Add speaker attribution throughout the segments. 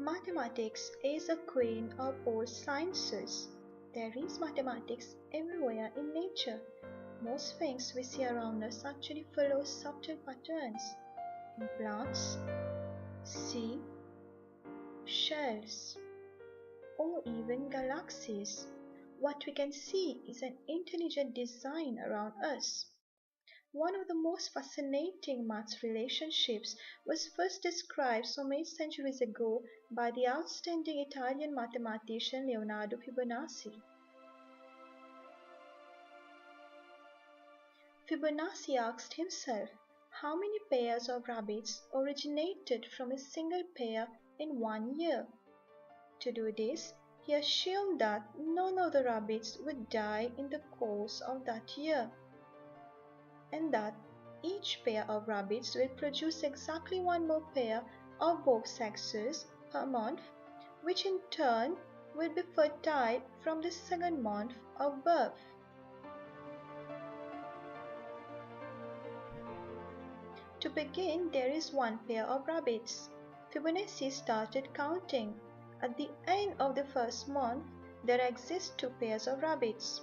Speaker 1: Mathematics is a queen of all sciences. There is mathematics everywhere in nature. Most things we see around us actually follow subtle patterns in plants, sea, shells, or even galaxies. What we can see is an intelligent design around us. One of the most fascinating math relationships was first described some 8 centuries ago by the outstanding Italian mathematician Leonardo Fibonacci. Fibonacci asked himself how many pairs of rabbits originated from a single pair in 1 year. To do this, he assumed that none of the rabbits would die in the course of that year, and that each pair of rabbits will produce exactly one more pair of both sexes per month, which in turn will be fertile from the second month of birth. To begin, there is one pair of rabbits. Fibonacci started counting. At the end of the first month, there exist 2 pairs of rabbits.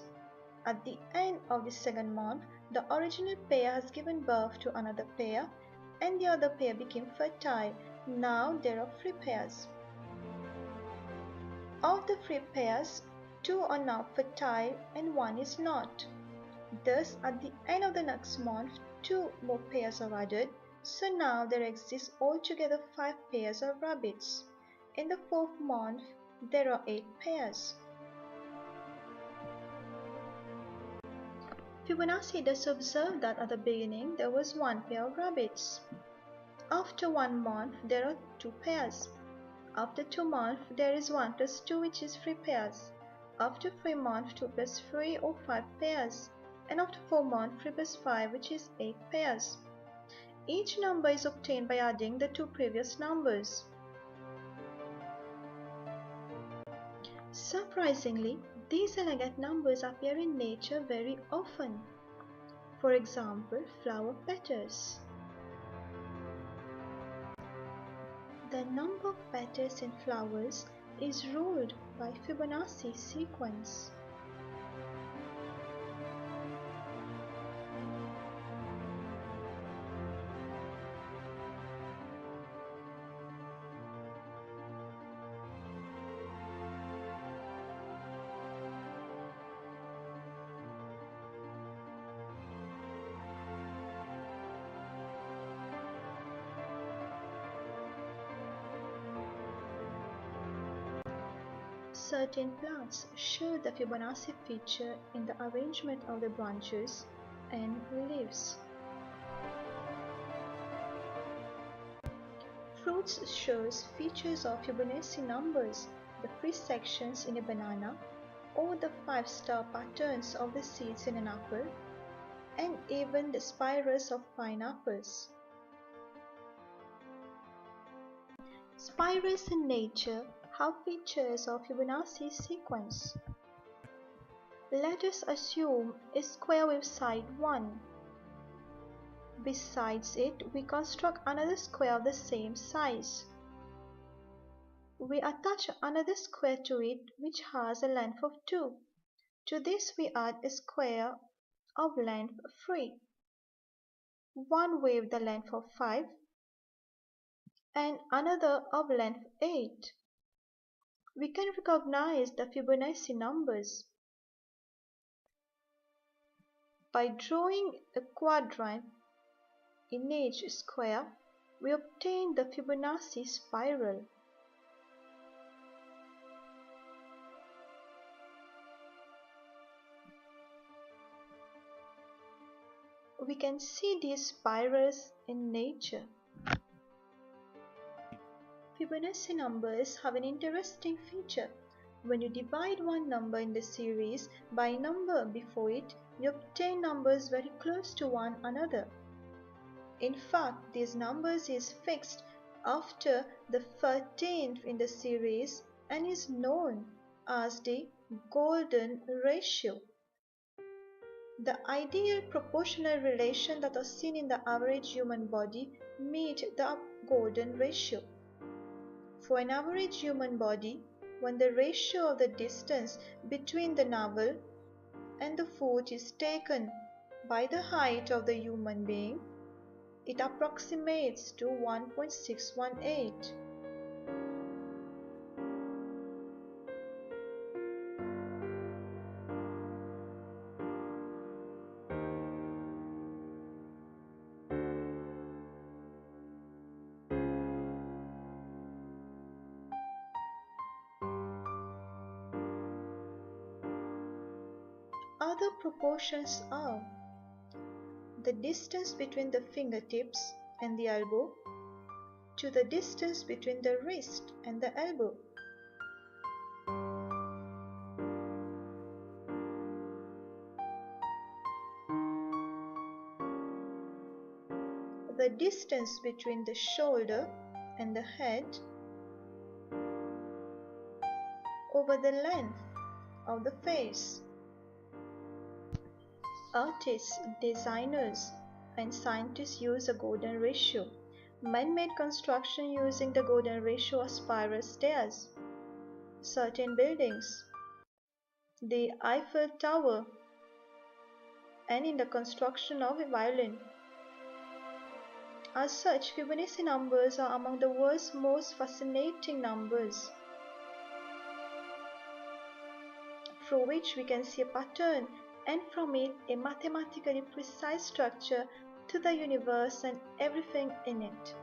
Speaker 1: At the end of the second month, the original pair has given birth to another pair, and the other pair became fertile. Now there are 3 pairs. Of the 3 pairs, 2 are now fertile and 1 is not. Thus, at the end of the next month, 2 more pairs are added, so now there exist altogether 5 pairs of rabbits. In the 4th month, there are 8 pairs. Fibonacci thus observed that at the beginning there was 1 pair of rabbits. After 1 month, there are 2 pairs. After 2 months, there is 1 plus 2, which is 3 pairs. After 3 months, 2 plus 3 or 5 pairs. And after 4 months, 3 plus 5, which is 8 pairs. Each number is obtained by adding the 2 previous numbers. Surprisingly, these elegant numbers appear in nature very often. For example, flower petals. The number of petals in flowers is ruled by Fibonacci sequence. Certain plants show the Fibonacci feature in the arrangement of the branches and leaves. Fruits shows features of Fibonacci numbers, the free sections in a banana, or the 5-star patterns of the seeds in an apple, and even the spirals of pineapples. Spirals in nature have features of Fibonacci sequence. Let us assume a square with side 1. Besides it, we construct another square of the same size. We attach another square to it which has a length of 2. To this we add a square of length 3, one with the length of 5, and another of length 8. We can recognize the Fibonacci numbers. By drawing a quadrant in each square, we obtain the Fibonacci spiral. We can see these spirals in nature. Fibonacci numbers have an interesting feature. When you divide one number in the series by a number before it, you obtain numbers very close to one another. In fact, these numbers is fixed after the 13th in the series and is known as the golden ratio. The ideal proportional relation that are seen in the average human body meet the golden ratio. For an average human body, when the ratio of the distance between the navel and the foot is taken by the height of the human being, it approximates to 1.618. Other proportions are the distance between the fingertips and the elbow to the distance between the wrist and the elbow. The distance between the shoulder and the head over the length of the face. Artists, designers, and scientists use a golden ratio. Man-made construction using the golden ratio are spiral stairs, certain buildings, the Eiffel Tower, and in the construction of a violin. As such, Fibonacci numbers are among the world's most fascinating numbers, through which we can see a pattern and from it a mathematically precise structure to the universe and everything in it.